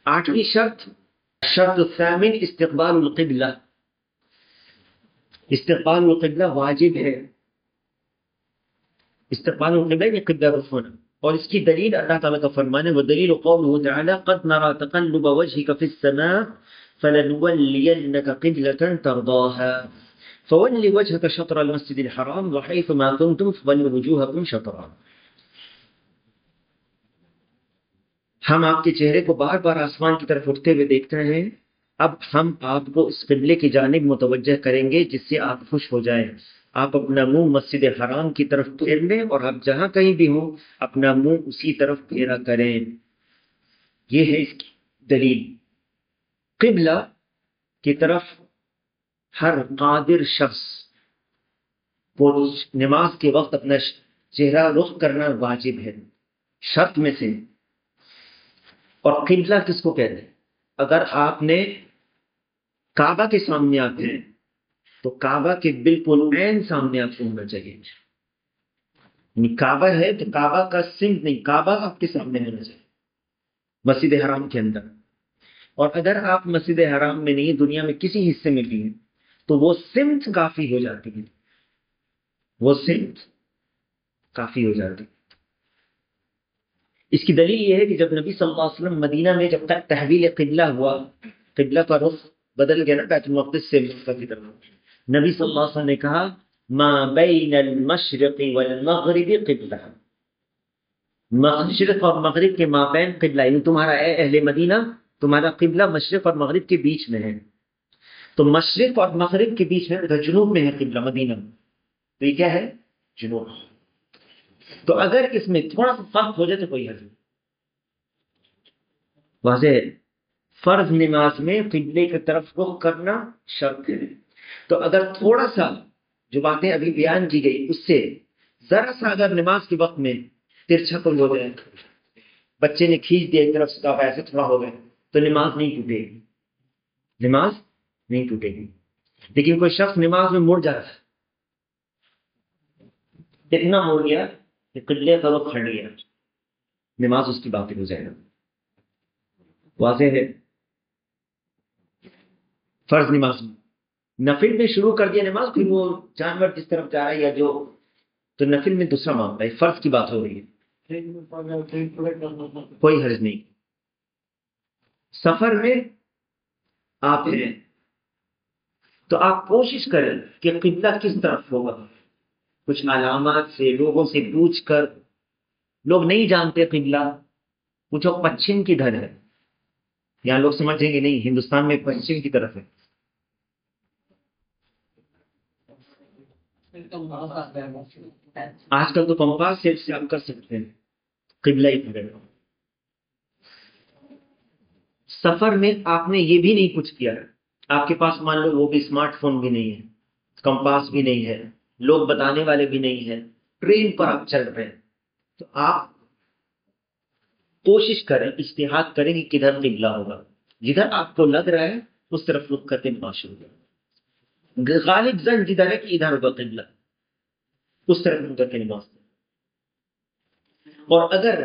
آٹھویں شرط، شرط الثامن استقبال القبلہ، استقبال القبلہ واجب ہے، استقبال القبلہ یہ قبلہ رخ ہونا، اور اس کی دلیل اللہ تعالیٰ کا فرمان ہے، وَدَلِيلُ قَوْلُهُ تَعَالَى قَدْ نَرَى تَقَلُّبَ وَجْهِكَ فِي السَّمَاءِ فَلَنُوَلِّيَنَّكَ قِبْلَةً تَرْضَاهَا فَوَلِّ وَجْهَكَ شَطْرَ الْمَسْجِدِ الْحَرَامِ وَحَيْثُ مَا كُنتُمْ فَوَلُّوا وُجُوهَكُمْ شَطْرَهُ۔ ہم آپ کے چہرے کو بار بار آسمان کی طرف اٹھتے ہوئے دیکھتے ہیں، اب ہم آپ کو اس قبلے کی جانب متوجہ کریں گے جس سے آپ خوش ہو جائیں۔ آپ اپنا منہ مسجد حرام کی طرف پھیر لیں، اور آپ جہاں کہیں بھی ہوں اپنا منہ اسی طرف پھیرا کریں۔ یہ ہے اس کی دلیل۔ قبلہ کی طرف ہر قادر شخص کو نماز کے وقت اپنا چہرہ رخ کرنا واجب ہے، شرط میں سے۔ اور قبلہ کس کو کہتے ہیں؟ اگر آپ نے کعبہ کے سامنے آتے ہیں تو کعبہ کے بالکل عین سامنے آپ کو ہونا چاہیے، یعنی کعبہ ہے تو کعبہ کا سمت نہیں، کعبہ آپ کے سامنے ہونا چاہیے مسجد حرام کے اندر۔ اور اگر آپ مسجد حرام میں نہیں، دنیا میں کسی حصے میں بھی ہیں تو وہ سمت کافی ہو جاتی ہے، وہ سمت کافی ہو جاتی ہے۔ اس کی دلیل یہ ہے کہ جب نبی صلی اللہ علیہ وسلم مدینہ میں جب تک تحویل قبلہ ہوا، قبلہ کا رخ بدل گیا نا بیت المقدس سے مکہ کی طرف، نبی صلی اللہ علیہ وسلم نے کہا ما بین المشرق والمغرب قبلہ، مشرق اور مغرب کے مابین قبلہ، یعنی تمہارا اے اہل مدینہ تمہارا قبلہ مشرق اور مغرب کے بیچ میں ہے۔ تو مشرق اور مغرب کے بیچ میں جنوب میں ہے قبلہ مدینہ، تو یہ کیا ہے؟ جنوب۔ تو اگر اس میں تھوڑا سا فرق ہو جائے تو کوئی حرج نہیں، واضح ہے۔ فرض نماز میں قبلے کی طرف رخ کرنا شرط ہے، تو اگر تھوڑا سا جو باتیں ابھی بیان کی گئی اس سے ذرا سا اگر نماز کے وقت میں ترچھا پن ہو جائے، بچے نے کھینچ دیا ایک طرف سے کعبہ ایسے تھوڑا ہو گئے، تو نماز نہیں ٹوٹے گی، نماز نہیں ٹوٹے گی۔ لیکن کوئی شخص نماز میں مڑ جاتا ہے، اتنا مڑ گیا کہ قبلے کا رخ ہٹ گیا، نماز اس کی باطل ہو جائے گا، واضح ہے۔ فرض نماز میں نفل میں شروع کر دیا نماز، پھر وہ جانور جس طرف جا رہا ہے یا جو، تو نفل میں دوسرا معاملہ ہے، فرض کی بات ہو رہی ہے، کوئی حرج نہیں۔ سفر میں آپ ہیں تو آپ کوشش کریں کہ قبلہ کس طرف ہوگا، کچھ علامات سے لوگوں سے پوچھ کر، لوگ نہیں جانتے قبلہ، پوچھو پچھم کدھر ہے، یہاں لوگ سمجھیں گے نہیں ہندوستان میں پچھم کی طرف ہے۔ آج کل تو کمپاس سے آپ کر سکتے ہیں قبلہ ہی پکڑ۔ سفر میں آپ نے یہ بھی نہیں کچھ کیا، آپ کے پاس مان لو وہ بھی اسمارٹ فون بھی نہیں ہے، کمپاس بھی نہیں ہے، لوگ بتانے والے بھی نہیں ہیں، ٹرین پر آپ چل رہے ہیں، تو آپ کوشش کریں، اجتہاد کریں کہ کدھر قبلہ ہوگا، جدھر آپ کو لگ رہا ہے اس طرف رخ کرتے نماز شروع کریں۔ غالب زن جدھر ہے کہ ادھر ہوگا قبلہ، اس طرف رخ کر کے نماز کریں۔ اور اگر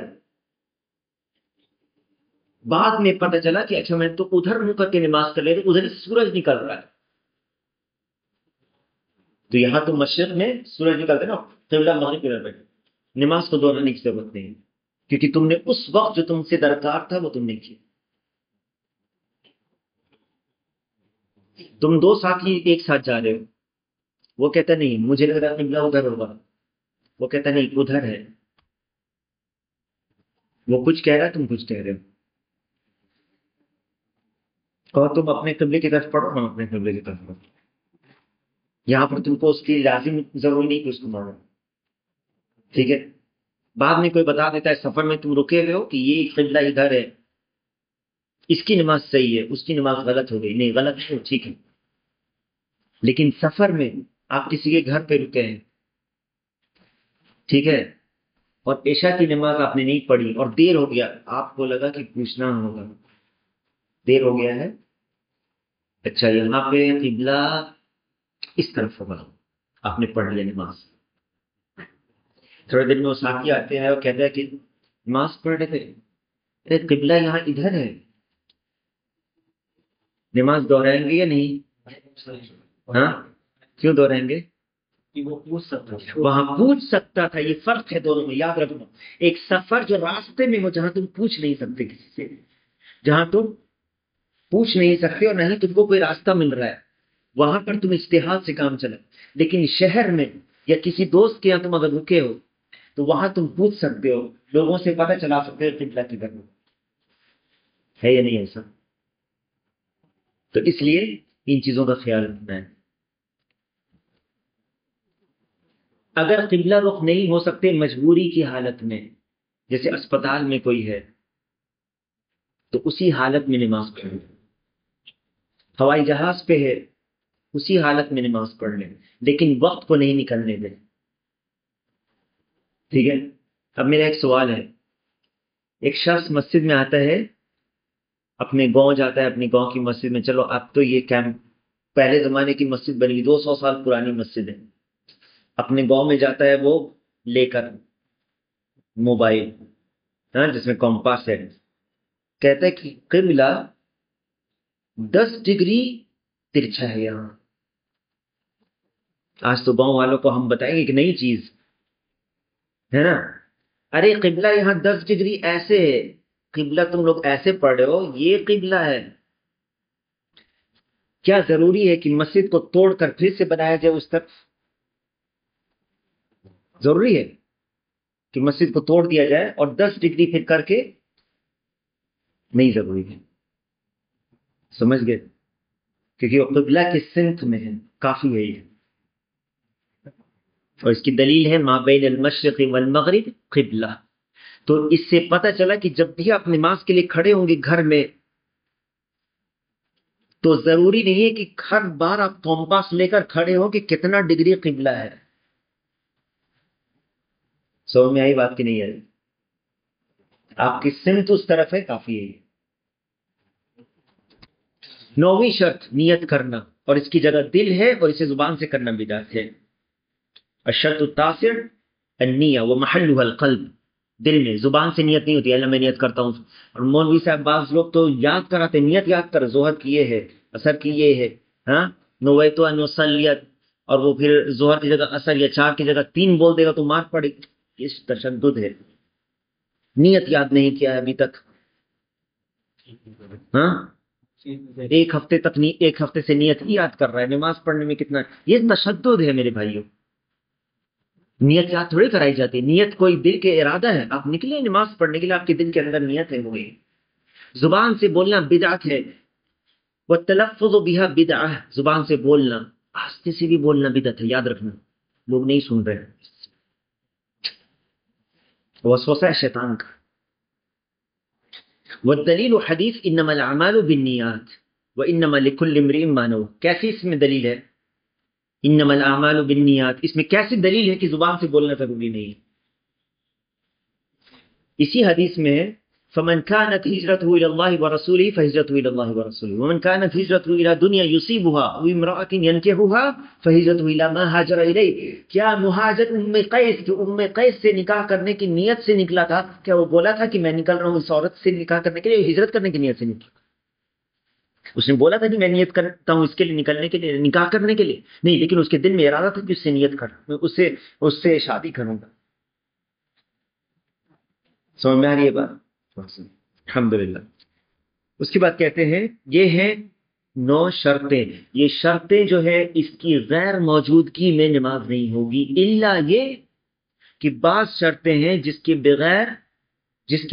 بعد میں پتہ چلا کہ اچھا میں تو ادھر منہ کر کے نماز کر لے تو ادھر سورج نکل رہا ہے، تو یہاں تو مشرق میں سورج نکلتا ہے نا، قبلہ مغرب کی طرف ہے، نماز کو دوہرانے کی ضرورت نہیں، کیونکہ تم نے اس وقت جو تم سے درکار تھا وہ تم نے کیا۔ تم دو ساتھی ایک ساتھ جا رہے ہو، وہ کہتا نہیں مجھے لگ رہا قبلہ ادھر ہوگا، وہ کہتا نہیں ادھر ہے، وہ کچھ کہہ رہا ہے تم کچھ کہہ رہے ہو، اور تم اپنے قبلے کی طرف پڑھو، ہم اپنے قبلے کی طرف پڑھو، یہاں پر تم کو اس کی لازم ضروری نہیں کہ اس کو مانو، ٹھیک ہے۔ بعد میں کوئی بتا دیتا ہے سفر میں تم رکے ہوئے ہو کہ یہ قبلہ ادھر ہے، اس کی نماز صحیح ہے اس کی نماز غلط ہو گئی، نہیں غلط نہیں، ٹھیک ہے۔ لیکن سفر میں آپ کسی کے گھر پہ رکے ہیں، ٹھیک ہے، اور عشاء کی نماز آپ نے نہیں پڑھی اور دیر ہو گیا، آپ کو لگا کہ پوچھنا ہوگا دیر ہو گیا ہے، اچھا یہاں پہ قبلہ اس طرف ہوگا، آپ نے پڑھ لیا نماز، تھوڑے دن میں وہ ساتھی آتے ہیں اور کہتے ہیں کہ نماز پڑھ رہے تھے، ارے قبلہ یہاں ادھر ہے، نماز دوہرائیں گے یا نہیں؟ ہاں کیوں دوہرائیں گے؟ وہ پوچھ سکتا ہے، وہاں پوچھ سکتا تھا، یہ فرق ہے دونوں میں، یاد رکھنا۔ ایک سفر جو راستے میں ہو جہاں تم پوچھ نہیں سکتے کسی سے، جہاں تم پوچھ نہیں سکتے اور نہ ہی تم کو کوئی راستہ مل رہا ہے، وہاں پر تم اجتہاد سے کام چلا۔ لیکن شہر میں یا کسی دوست کے یہاں تم اگر رکے ہو تو وہاں تم پوچھ سکتے ہو، لوگوں سے پتہ چلا سکتے ہو قبلہ کدھر ہے یا نہیں ایسا۔ تو اس لیے ان چیزوں کا خیال رکھنا ہے۔ اگر قبلہ رخ نہیں ہو سکتے مجبوری کی حالت میں، جیسے اسپتال میں کوئی ہے تو اسی حالت میں نماز پڑھ لیں، ہوائی جہاز پہ ہے اسی حالت میں نماز پڑھ لیں، لیکن وقت کو نہیں نکلنے دیں۔ ٹھیک ہے؟ اب میرا ایک سوال ہے، ایک شخص مسجد میں آتا ہے، اپنے گاؤں جاتا ہے، اپنی گاؤں کی مسجد میں، چلو اب تو یہ کیمپ پہلے زمانے کی مسجد بنی، 200 سال پرانی مسجد ہے، اپنے گاؤں میں جاتا ہے وہ لے کر موبائل، ہاں جس میں کمپاس ہے، کہتا ہے کہ قبلہ 10 ڈگری ترچھا ہے یہاں۔ آج تو گاؤں والوں کو ہم بتائیں گے کہ نئی چیز ہے نا، ارے قبلہ یہاں 10 ڈگری ایسے ہے، قبلہ تم لوگ ایسے پڑھ رہے ہو، یہ قبلہ ہے۔ کیا ضروری ہے کہ مسجد کو توڑ کر پھر سے بنایا جائے اس طرف؟ ضروری ہے کہ مسجد کو توڑ دیا جائے اور 10 ڈگری پھر کر کے؟ نہیں ضروری ہے، سمجھ گئے؟ کیونکہ وہ قبلہ کی سمت میں ہے، کافی ہے یہ، اور اس کی دلیل ہے ما بین المشرق والمغرب قبلہ۔ تو اس سے پتہ چلا کہ جب بھی آپ نماز کے لیے کھڑے ہوں گے گھر میں تو ضروری نہیں ہے کہ ہر بار آپ کمپاس لے کر کھڑے ہو کہ کتنا ڈگری قبلہ ہے۔ سمجھ میں آئی بات کی نہیں آئی؟ آپ کی سمت اس طرف ہے، کافی ہے۔ 9ویں شرط نیت کرنا، اور اس کی جگہ دل ہے اور اسے زبان سے کرنا بدعت ہے۔ الشرط التاسع النیہ ومحلها القلب، دل میں، زبان سے نیت نہیں ہوتی اللہ میں نیت کرتا ہوں۔ اور مولوی صاحب بعض لوگ تو یاد کراتے، نیت یاد کر، ظہر کی یہ ہے، عصر کی یہ ہے، ہاں نویت ان اصلی، اور وہ پھر ظہر کی جگہ عصر یا 4 کی جگہ 3 بول دے گا تو مار پڑے گی، یہ تشدد ہے۔ نیت یاد نہیں کیا ہے ابھی تک، ہاں ایک ہفتے سے نیت ہی یاد کر رہا ہے، نماز پڑھنے میں کتنا، یہ تشدد ہے میرے بھائیوں۔ نیت یاد تھوڑی کرائی جاتی، نیت کوئی دل کے ارادہ ہے، آپ نکلے نماز پڑھنے کے لیے، آپ کے دل کے اندر نیت ہے، ہوئی زبان سے بولنا بدعت ہے۔ والتلفظ بها بدعہ، زبان سے بولنا، آہستہ سے بھی بولنا بدعت ہے، یاد رکھنا، لوگ نہیں سن رہے، وسوسہ ہے شیطان کا۔ والدلیل حدیث انما الاعمال بالنیات وانما لكل امرئ ما نوى، کیسی اس میں دلیل ہے انما الاعمال بالنیات، اس میں کیسی دلیل ہے کہ زبان سے بولنا ضروری نہیں ہے؟ اسی حدیث میں ہے فمن كانت هجرته الى الله ورسوله فهجرته الى الله ورسوله ومن كانت هجرته الى دنيا يصيبها او امرأة ينكحها فهجرته الى ما هاجر اليه۔ کیا مہاجر ام قیس، جو ام قیس سے نکاح کرنے کی نیت سے نکلا تھا، کیا وہ بولا تھا کہ میں نکل رہا ہوں اس عورت سے نکاح کرنے کے لیے، ہجرت کرنے کی نیت سے نکلا؟ اس نے بولا تھا کہ میں نیت کرتا ہوں اس کے لیے نکلنے کے لیے، نکاح کرنے کے لیے نہیں، لیکن اس کے دل میں ارادہ تھا کہ اس سے نیت کر، میں اس سے شادی کروں گا۔ سمجھ میں آ رہی ہے بات؟ الحمدللہ۔ اس کے بعد کہتے ہیں یہ ہیں 9 شرطیں، یہ شرطیں جو ہے اس کی غیر موجودگی میں نماز نہیں ہوگی، الا یہ کہ بعض شرطیں ہیں جس کے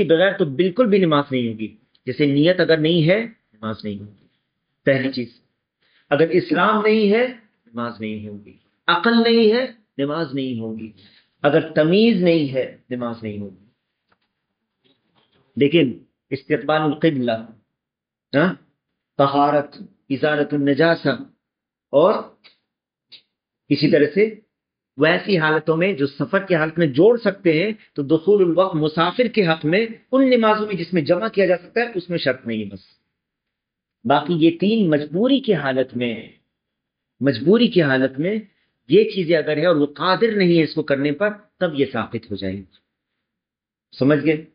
بغیر تو بالکل بھی نماز نہیں ہوگی، جیسے نیت اگر نہیں ہے نماز نہیں ہوگی، پہلی چیز۔ اگر اسلام نہیں ہے نماز نہیں ہوگی، عقل نہیں ہے نماز نہیں ہوگی، اگر تمیز نہیں ہے نماز نہیں ہوگی۔ لیکن استقبال القبلہ، طہارت، ازالۃ النجاسہ، اور اسی طرح سے ویسی حالتوں میں جو سفر کی حالت میں جوڑ سکتے ہیں، تو دخول الوقت مسافر کے حق میں ان نمازوں میں جس میں جمع کیا جا سکتا ہے اس میں شرط نہیں ہے بس۔ باقی یہ 3 مجبوری کی حالت میں یہ چیزیں اگر ہے اور وہ قادر نہیں ہے اس کو کرنے پر، تب یہ ثابت ہو جائے گی۔ سمجھ گئے؟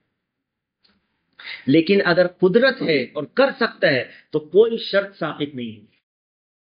لیکن اگر قدرت ہے اور کر سکتا ہے تو کوئی شرط ثابت نہیں ہے.